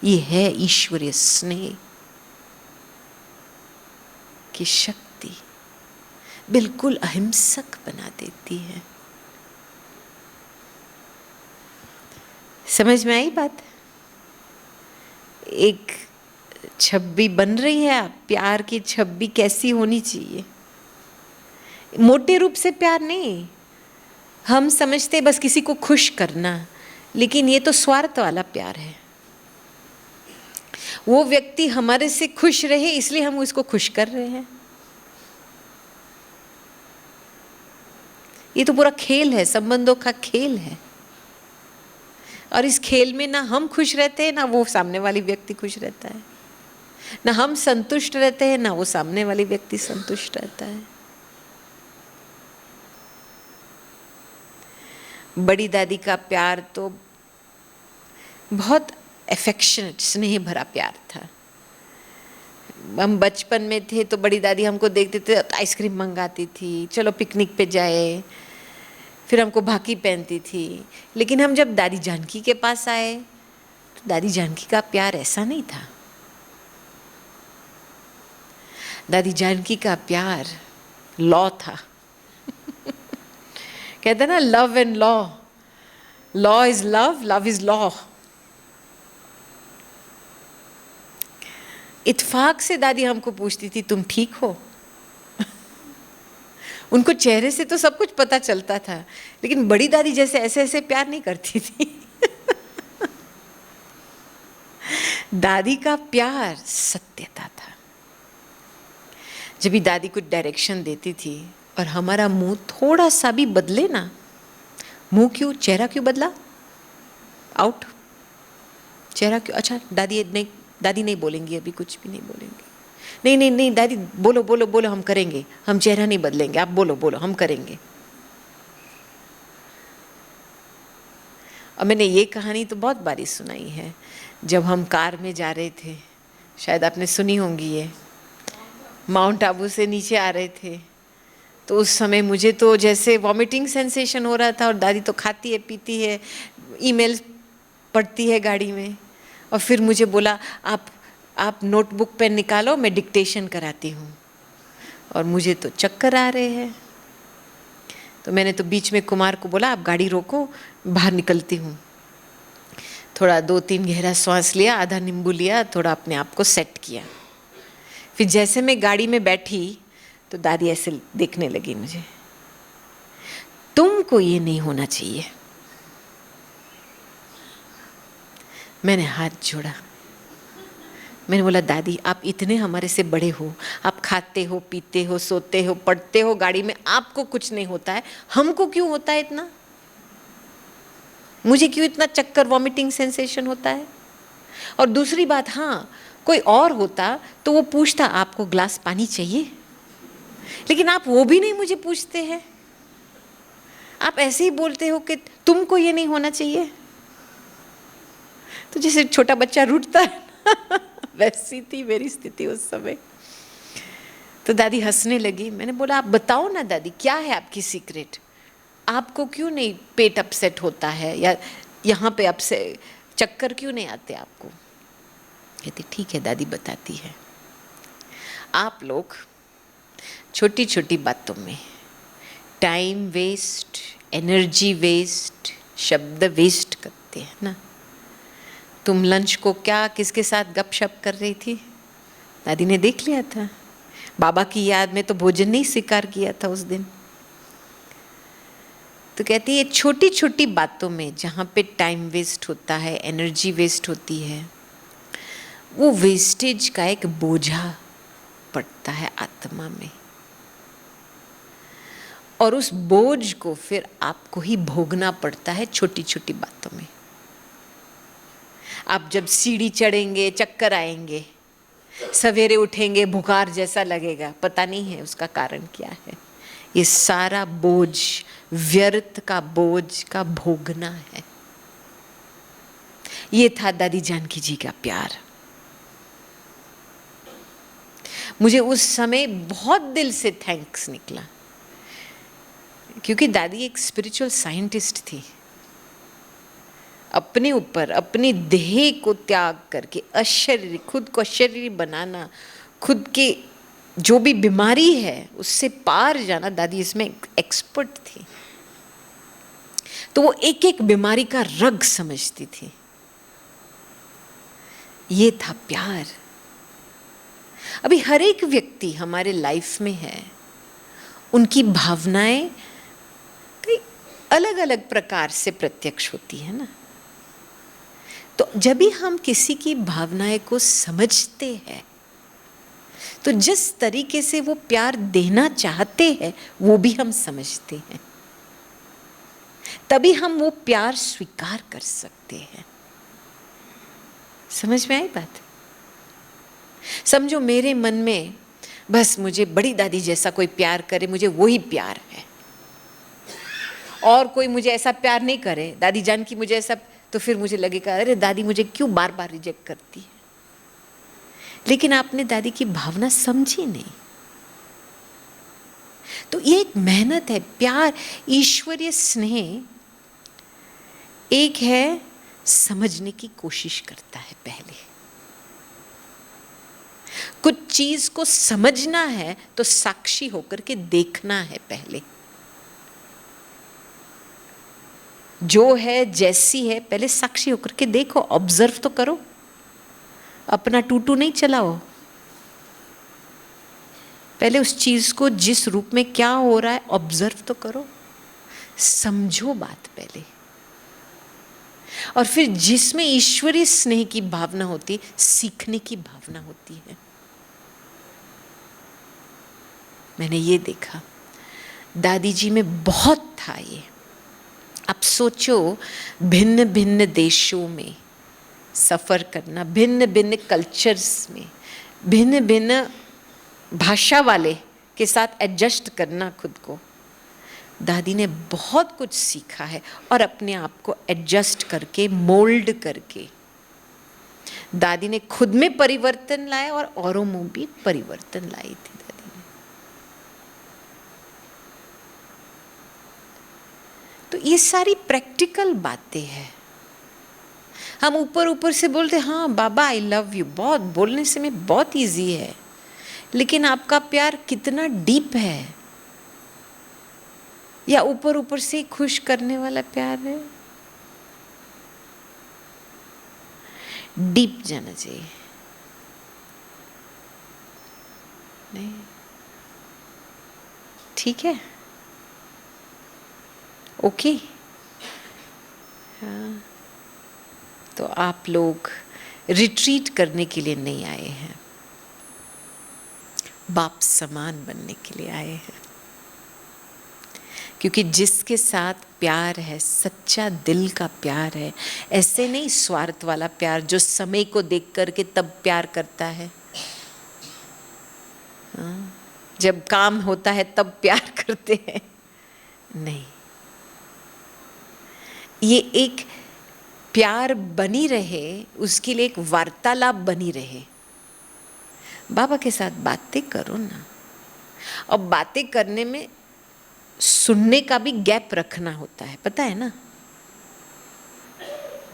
ये है ईश्वरीय स्नेह की शक्ति, बिल्कुल अहिंसक बना देती है। समझ में आई बात? एक छवि बन रही है, प्यार की छवि कैसी होनी चाहिए, मोटे रूप से प्यार नहीं, हम समझते बस किसी को खुश करना, लेकिन ये तो स्वार्थ वाला प्यार है। वो व्यक्ति हमारे से खुश रहे इसलिए हम उसको खुश कर रहे हैं। ये तो पूरा खेल है, संबंधों का खेल है। और इस खेल में ना हम खुश रहते हैं, ना वो सामने वाली व्यक्ति खुश रहता है, ना हम संतुष्ट रहते हैं, ना वो सामने वाली व्यक्ति संतुष्ट रहता है। बड़ी दादी का प्यार तो बहुत एफेक्शनेट, स्नेह भरा प्यार था। हम बचपन में थे तो बड़ी दादी हमको देखते थे तो आइसक्रीम मंगाती थी, चलो पिकनिक पे जाए, फिर हमको भाकी पहनती थी। लेकिन हम जब दादी जानकी के पास आए तो दादी जानकी का प्यार ऐसा नहीं था। दादी जानकी का प्यार लॉ था। कहते ना, love and law, law is love, love is law. इत्फाक से दादी हमको पूछती थी तुम ठीक हो। उनको चेहरे से तो सब कुछ पता चलता था, लेकिन बड़ी दादी जैसे ऐसे ऐसे प्यार नहीं करती थी। दादी का प्यार सत्यता था। जब भी दादी कुछ डायरेक्शन देती थी और हमारा मुंह थोड़ा सा भी बदले ना, मुंह क्यों, चेहरा क्यों बदला, आउट, चेहरा क्यों, अच्छा दादी नहीं, दादी नहीं बोलेंगी, अभी कुछ भी नहीं बोलेंगे, नहीं नहीं नहीं दादी बोलो बोलो बोलो, हम करेंगे, हम चेहरा नहीं बदलेंगे, आप बोलो बोलो, हम करेंगे। और मैंने ये कहानी तो बहुत बारी सुनाई है। जब हम कार में जा रहे थे, शायद आपने सुनी होंगी ये, माउंट आबू से नीचे आ रहे थे, तो उस समय मुझे तो जैसे वॉमिटिंग सेंसेशन हो रहा था, और दादी तो खाती है पीती है, ईमेल पढ़ती है गाड़ी में, और फिर मुझे बोला आप नोटबुक पेन निकालो, मैं डिक्टेशन कराती हूँ। और मुझे तो चक्कर आ रहे हैं, तो मैंने तो बीच में कुमार को बोला आप गाड़ी रोको, बाहर निकलती हूँ। थोड़ा 2-3 गहरा सांस लिया, आधा नींबू लिया, थोड़ा अपने आप को सेट किया। फिर जैसे मैं गाड़ी में बैठी तो दादी ऐसे देखने लगी मुझे, तुमको ये नहीं होना चाहिए। मैंने हाथ जोड़ा, मैंने बोला दादी आप इतने हमारे से बड़े हो, आप खाते हो पीते हो सोते हो पढ़ते हो गाड़ी में, आपको कुछ नहीं होता है, हमको क्यों होता है इतना, मुझे क्यों इतना चक्कर वॉमिटिंग सेंसेशन होता है। और दूसरी बात, हाँ कोई और होता तो वो पूछता आपको ग्लास पानी चाहिए, लेकिन आप वो भी नहीं मुझे पूछते हैं, आप ऐसे ही बोलते हो कि तुमको ये नहीं होना चाहिए। तो जैसे छोटा बच्चा रूठता है वैसी थी मेरी स्थिति उस समय। तो दादी हंसने लगी। मैंने बोला आप बताओ ना दादी, क्या है आपकी सीक्रेट, आपको क्यों नहीं पेट अपसेट होता है, या यहाँ पे अपसे चक्कर क्यों नहीं आते आपको। कहती ठीक है दादी बताती है, आप लोग छोटी छोटी बातों में टाइम वेस्ट, एनर्जी वेस्ट, शब्द वेस्ट करते हैं ना। तुम लंच को क्या किसके साथ गपशप कर रही थी, दादी ने देख लिया था, बाबा की याद में तो भोजन नहीं स्वीकार किया था उस दिन। तो कहती है छोटी छोटी बातों में जहाँ पे टाइम वेस्ट होता है, एनर्जी वेस्ट होती है, वो वेस्टेज का एक बोझा पड़ता है आत्मा में, और उस बोझ को फिर आपको ही भोगना पड़ता है छोटी छोटी बातों में। आप जब सीढ़ी चढ़ेंगे चक्कर आएंगे, सवेरे उठेंगे बुखार जैसा लगेगा, पता नहीं है उसका कारण क्या है। ये सारा बोझ, व्यर्थ का बोझ का भोगना है। ये था दादी जानकी जी का प्यार। मुझे उस समय बहुत दिल से थैंक्स निकला, क्योंकि दादी एक स्पिरिचुअल साइंटिस्ट थी। अपने ऊपर अपने देह को त्याग करके अशरीरी, खुद को अशरीरी बनाना, खुद के जो भी बीमारी है उससे पार जाना, दादी इसमें एक्सपर्ट थी। तो वो एक एक बीमारी का रग समझती थी। ये था प्यार। अभी हर एक व्यक्ति हमारे लाइफ में है उनकी भावनाएं कई अलग अलग प्रकार से प्रत्यक्ष होती है ना। तो जब भी हम किसी की भावनाएं को समझते हैं तो जिस तरीके से वो प्यार देना चाहते हैं वो भी हम समझते हैं, तभी हम वो प्यार स्वीकार कर सकते हैं। समझ में आई बात? समझो मेरे मन में बस मुझे बड़ी दादी जैसा कोई प्यार करे, मुझे वही प्यार है, और कोई मुझे ऐसा प्यार नहीं करे दादी जान की मुझे ऐसा, तो फिर मुझे लगेगा अरे दादी मुझे क्यों बार बार रिजेक्ट करती है। लेकिन आपने दादी की भावना समझी नहीं। तो ये एक मेहनत है। प्यार, ईश्वरीय स्नेह एक है समझने की कोशिश करता है। पहले कुछ चीज को समझना है तो साक्षी होकर के देखना है। पहले जो है जैसी है पहले साक्षी होकर के देखो, ऑब्जर्व तो करो, अपना टूटू नहीं चलाओ। पहले उस चीज को जिस रूप में क्या हो रहा है ऑब्जर्व तो करो, समझो बात पहले। और फिर जिसमें ईश्वरीय स्नेह की भावना होती, सीखने की भावना होती है। मैंने ये देखा दादी जी में बहुत था ये। अब सोचो भिन्न भिन्न देशों में सफ़र करना, भिन्न भिन्न कल्चर्स में, भिन्न भिन्न भाषा वाले के साथ एडजस्ट करना खुद को। दादी ने बहुत कुछ सीखा है और अपने आप को एडजस्ट करके, मोल्ड करके दादी ने खुद में परिवर्तन लाया और औरों में भी परिवर्तन लाई थी दादी ने। तो ये सारी प्रैक्टिकल बातें हैं। हम ऊपर ऊपर से बोलते हाँ बाबा आई लव यू, बहुत बोलने से में बहुत इजी है, लेकिन आपका प्यार कितना डीप है? या ऊपर ऊपर से खुश करने वाला प्यार है? डीप जाना चाहिए। नहीं, ठीक है, ओके। हाँ, तो आप लोग रिट्रीट करने के लिए नहीं आए हैं, बाप समान बनने के लिए आए हैं। क्योंकि जिसके साथ प्यार है, सच्चा दिल का प्यार है, ऐसे नहीं स्वार्थ वाला प्यार जो समय को देख करके तब प्यार करता है, जब काम होता है तब प्यार करते हैं, नहीं। ये एक प्यार बनी रहे, उसके लिए एक वार्तालाप बनी रहे। बाबा के साथ बातें करो ना, और बातें करने में सुनने का भी गैप रखना होता है, पता है ना।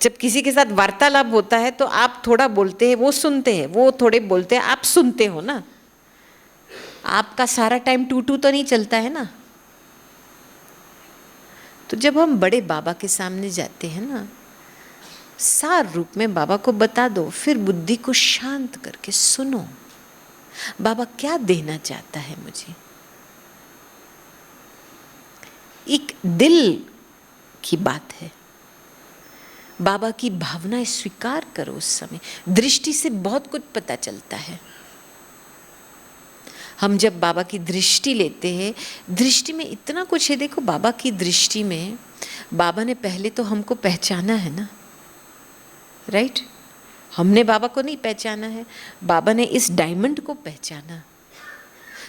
जब किसी के साथ वार्तालाप होता है तो आप थोड़ा बोलते हैं, वो सुनते हैं, वो थोड़े बोलते हैं, आप सुनते हो ना। आपका सारा टाइम टू तो नहीं चलता है ना। तो जब हम बड़े बाबा के सामने जाते हैं ना, सार रूप में बाबा को बता दो, फिर बुद्धि को शांत करके सुनो बाबा क्या देना चाहता है मुझे। एक दिल की बात है, बाबा की भावनाएं स्वीकार करो। उस समय दृष्टि से बहुत कुछ पता चलता है। हम जब बाबा की दृष्टि लेते हैं, दृष्टि में इतना कुछ है। देखो बाबा की दृष्टि में बाबा ने पहले तो हमको पहचाना है ना, राइट। हमने बाबा को नहीं पहचाना है, बाबा ने इस डायमंड को पहचाना।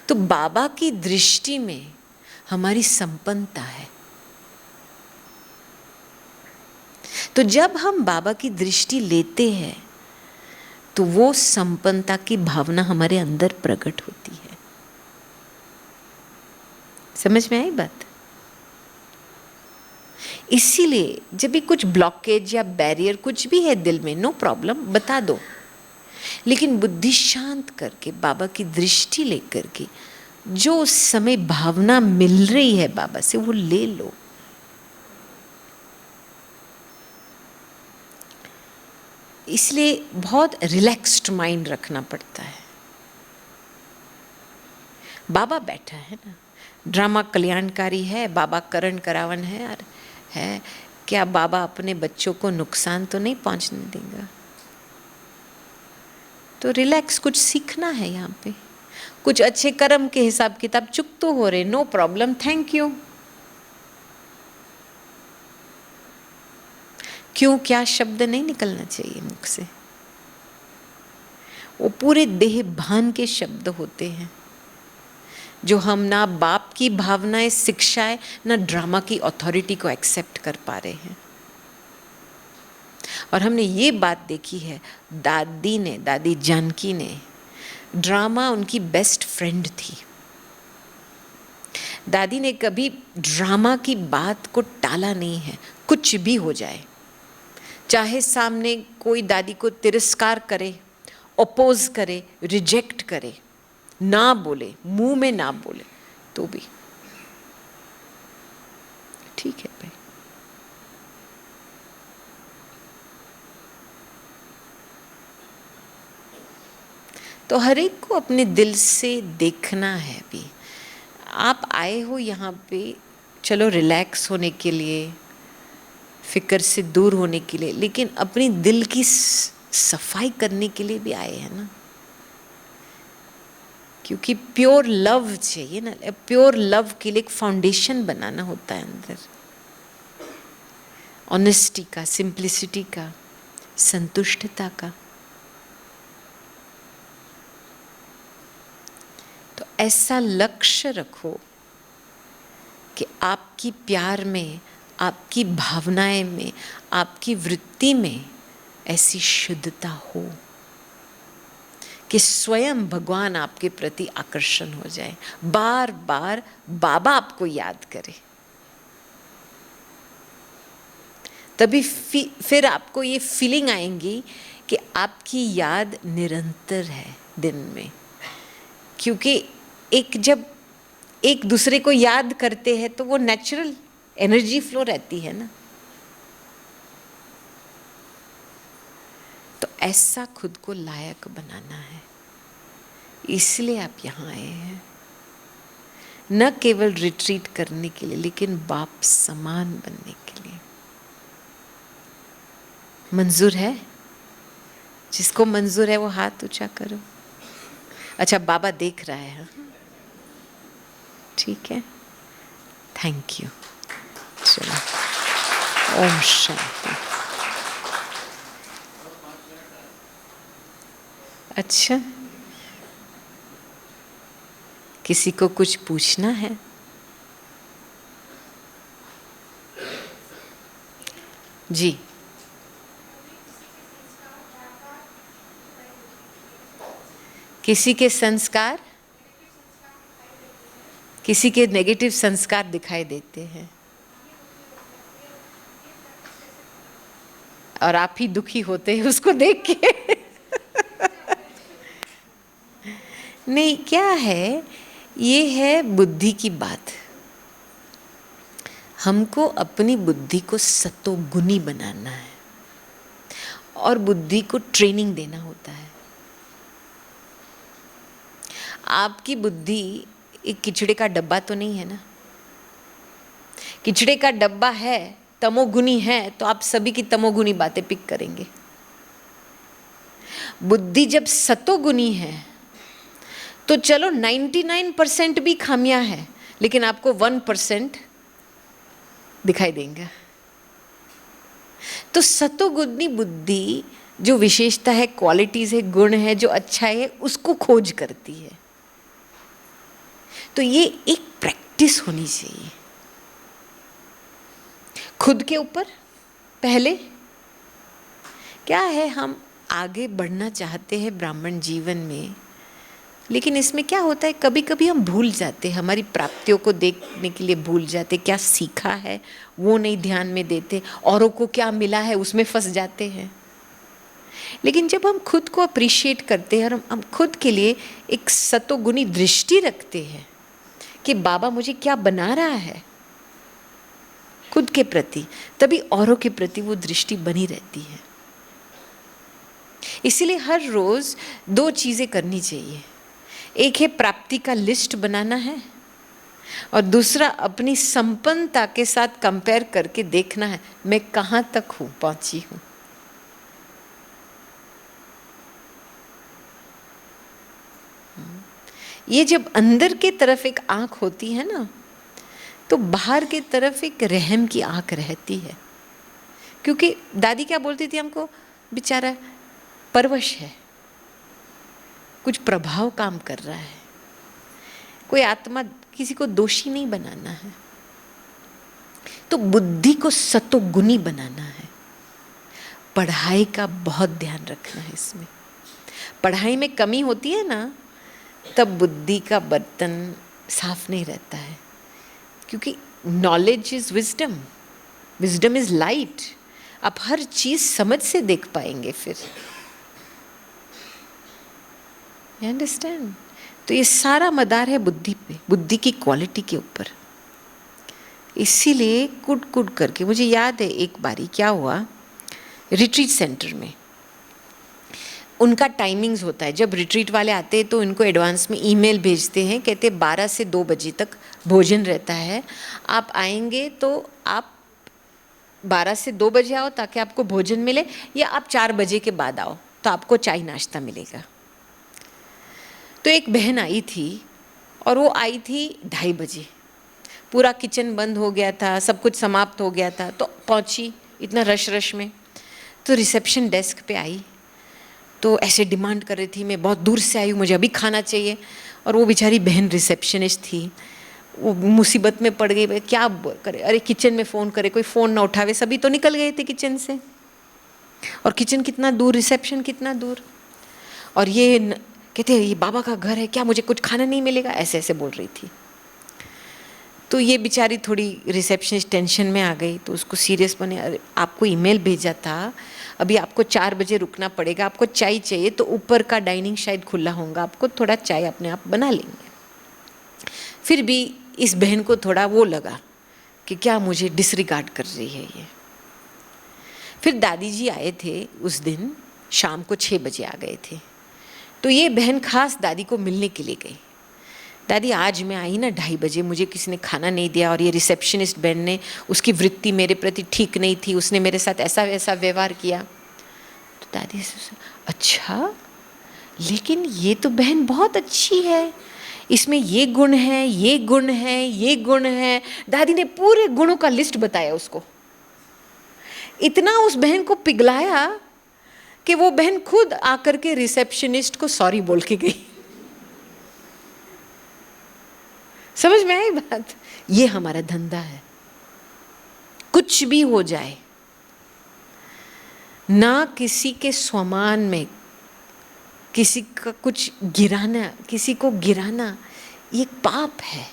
तो बाबा की दृष्टि में हमारी संपन्नता है। तो जब हम बाबा की दृष्टि लेते हैं तो वो संपन्नता की भावना हमारे अंदर प्रकट होती है। समझ में आई बात? इसीलिए जब भी कुछ ब्लॉकेज या बैरियर कुछ भी है दिल में, नो प्रॉब्लम, बता दो, लेकिन बुद्धि शांत करके बाबा की दृष्टि लेकर के जो उस समय भावना मिल रही है बाबा से वो ले लो। इसलिए बहुत रिलैक्स्ड माइंड रखना पड़ता है। बाबा बैठा है ना, ड्रामा कल्याणकारी है, बाबा करण करावन है यार, है क्या बाबा अपने बच्चों को नुकसान तो नहीं पहुंचने देगा? तो रिलैक्स, कुछ सीखना है यहाँ पे, कुछ अच्छे कर्म के हिसाब किताब चुक तो हो रहे, नो प्रॉब्लम, थैंक यू। क्यों, क्या शब्द नहीं निकलना चाहिए मुख से? वो पूरे देह भान के शब्द होते हैं जो हम ना बाप की भावनाएं, शिक्षाएं, ना ड्रामा की अथॉरिटी को एक्सेप्ट कर पा रहे हैं। और हमने ये बात देखी है, दादी जानकी ने, ड्रामा उनकी बेस्ट फ्रेंड थी। दादी ने कभी ड्रामा की बात को टाला नहीं है, कुछ भी हो जाए, चाहे सामने कोई दादी को तिरस्कार करे, अपोज करे, रिजेक्ट करे, ना बोले, मुंह में ना बोले, तो भी ठीक है भाई। तो हर एक को अपने दिल से देखना है भी। आप आए हो यहाँ पे चलो रिलैक्स होने के लिए, फिक्र से दूर होने के लिए, लेकिन अपनी दिल की सफाई करने के लिए भी आए हैं ना, क्योंकि प्योर लव चाहिए ना। प्योर लव के लिए एक फाउंडेशन बनाना होता है अंदर, ऑनेस्टी का, सिंप्लिसिटी का, संतुष्टता का। तो ऐसा लक्ष्य रखो कि आपकी प्यार में, आपकी भावनाएं में, आपकी वृत्ति में ऐसी शुद्धता हो कि स्वयं भगवान आपके प्रति आकर्षण हो जाए, बार बार बाबा आपको याद करे। तभी फिर आपको ये फीलिंग आएंगी कि आपकी याद निरंतर है दिन में, क्योंकि जब एक दूसरे को याद करते हैं तो वो नेचुरल एनर्जी फ्लो रहती है ना। तो ऐसा खुद को लायक बनाना है, इसलिए आप यहाँ आए हैं, न केवल रिट्रीट करने के लिए, लेकिन बाप समान बनने के लिए। मंजूर है? जिसको मंजूर है वो हाथ ऊंचा करो। अच्छा, बाबा देख रहा है, हाँ? ठीक है, थैंक यू। चलो, ओम शांति। अच्छा, किसी को कुछ पूछना है? जी, किसी के संस्कार, किसी के नेगेटिव संस्कार दिखाई देते हैं और आप ही दुखी होते हैं उसको देख के। नहीं, क्या है, ये है बुद्धि की बात। हमको अपनी बुद्धि को सतोगुनी बनाना है और बुद्धि को ट्रेनिंग देना होता है। आपकी बुद्धि एक किचड़े का डब्बा तो नहीं है ना। किचड़े का डब्बा है, तमोगुनी है, तो आप सभी की तमोगुनी बातें पिक करेंगे। बुद्धि जब सतोगुनी है तो चलो 99% भी खामियां है, लेकिन आपको 1% दिखाई देंगे। तो सतोगुनी बुद्धि जो विशेषता है, क्वालिटीज है, गुण है, जो अच्छा है, उसको खोज करती है। तो ये एक प्रैक्टिस होनी चाहिए खुद के ऊपर। पहले क्या है, हम आगे बढ़ना चाहते हैं ब्राह्मण जीवन में, लेकिन इसमें क्या होता है, कभी कभी हम भूल जाते हैं, हमारी प्राप्तियों को देखने के लिए भूल जाते, क्या सीखा है वो नहीं ध्यान में देते, औरों को क्या मिला है उसमें फंस जाते हैं। लेकिन जब हम खुद को अप्रिशिएट करते हैं और हम खुद के लिए एक सतोगुनी दृष्टि रखते हैं कि बाबा मुझे क्या बना रहा है खुद के प्रति, तभी औरों के प्रति वो दृष्टि बनी रहती है। इसीलिए हर रोज 2 चीजें करनी चाहिए। एक है प्राप्ति का लिस्ट बनाना है, और दूसरा अपनी संपन्नता के साथ कंपेयर करके देखना है मैं कहाँ तक हूँ, पहुँची हूँ। ये जब अंदर की तरफ एक आँख होती है ना, तो बाहर की तरफ एक रहम की आँख रहती है। क्योंकि दादी क्या बोलती थी हमको, बेचारा परवश है, कुछ प्रभाव काम कर रहा है। कोई आत्मा, किसी को दोषी नहीं बनाना है, तो बुद्धि को सतोगुनी बनाना है। पढ़ाई का बहुत ध्यान रखना है इसमें। पढ़ाई में कमी होती है ना, तब बुद्धि का बर्तन साफ नहीं रहता है। क्योंकि knowledge is wisdom, wisdom is light. आप हर चीज समझ से देख पाएंगे फिर। You understand? तो ये सारा मदार है बुद्धि पे, बुद्धि की क्वालिटी के ऊपर। इसीलिए कुट कुट करके, मुझे याद है एक बारी क्या हुआ, रिट्रीट सेंटर में उनका टाइमिंग्स होता है। जब रिट्रीट वाले आते हैं तो इनको एडवांस में ईमेल भेजते हैं, कहते 12 से 2 बजे तक भोजन रहता है, आप आएंगे तो आप 12 से 2 बजे आओ ताकि आपको भोजन मिले, या आप 4 बजे के बाद आओ तो आपको चाय नाश्ता मिलेगा। तो एक बहन आई थी और वो आई थी 2:30 बजे। पूरा किचन बंद हो गया था, सब कुछ समाप्त हो गया था, तो पहुंची इतना रश रश में। तो रिसेप्शन डेस्क पे आई तो ऐसे डिमांड कर रही थी, मैं बहुत दूर से आई हूँ, मुझे अभी खाना चाहिए। और वो बेचारी बहन रिसेप्शनिस्ट थी, वो मुसीबत में पड़ गई, क्या करे, अरे किचन में फ़ोन करे, कोई फ़ोन ना उठावे, सभी तो निकल गए थे किचन से। और किचन कितना दूर, रिसेप्शन कितना दूर। और ये कहते ये बाबा का घर है क्या, मुझे कुछ खाना नहीं मिलेगा, ऐसे ऐसे बोल रही थी। तो ये बेचारी थोड़ी रिसेप्शनिस्ट टेंशन में आ गई, तो उसको सीरियस बने, अरे आपको ईमेल भेजा था, अभी आपको 4 बजे रुकना पड़ेगा, आपको चाय चाहिए तो ऊपर का डाइनिंग शायद खुला होगा, आपको थोड़ा चाय अपने आप बना लेंगे। फिर भी इस बहन को थोड़ा वो लगा कि क्या मुझे डिसरिगार्ड कर रही है ये। फिर दादी जी आए थे उस दिन, शाम को 6 बजे आ गए थे। तो ये बहन खास दादी को मिलने के लिए गई। दादी आज मैं आई ना 2:30 बजे, मुझे किसी ने खाना नहीं दिया, और ये रिसेप्शनिस्ट बहन ने, उसकी वृत्ति मेरे प्रति ठीक नहीं थी, उसने मेरे साथ ऐसा वैसा व्यवहार किया। तो दादी से, अच्छा लेकिन ये तो बहन बहुत अच्छी है, इसमें ये गुण है, ये गुण है, ये गुण है। दादी ने पूरे गुणों का लिस्ट बताया उसको। इतना उस बहन को पिघलाया कि वो बहन खुद आकर के रिसेप्शनिस्ट को सॉरी बोल के गई। समझ में आई बात? ये हमारा धंधा है। कुछ भी हो जाए ना, किसी के स्वमान में किसी का कुछ गिराना, किसी को गिराना ये पाप है।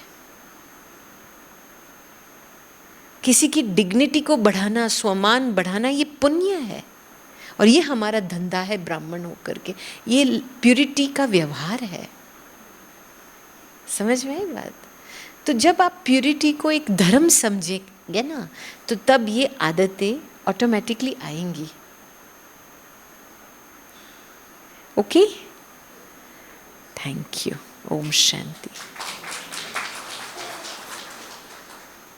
किसी की डिग्निटी को बढ़ाना, स्वमान बढ़ाना ये पुण्य है। और ये हमारा धंधा है ब्राह्मण होकर के, ये प्यूरिटी का व्यवहार है। समझ में आई बात? तो जब आप प्यूरिटी को एक धर्म समझेंगे ना, तो तब ये आदतें ऑटोमेटिकली आएंगी। Okay, thank you. ओम शांति।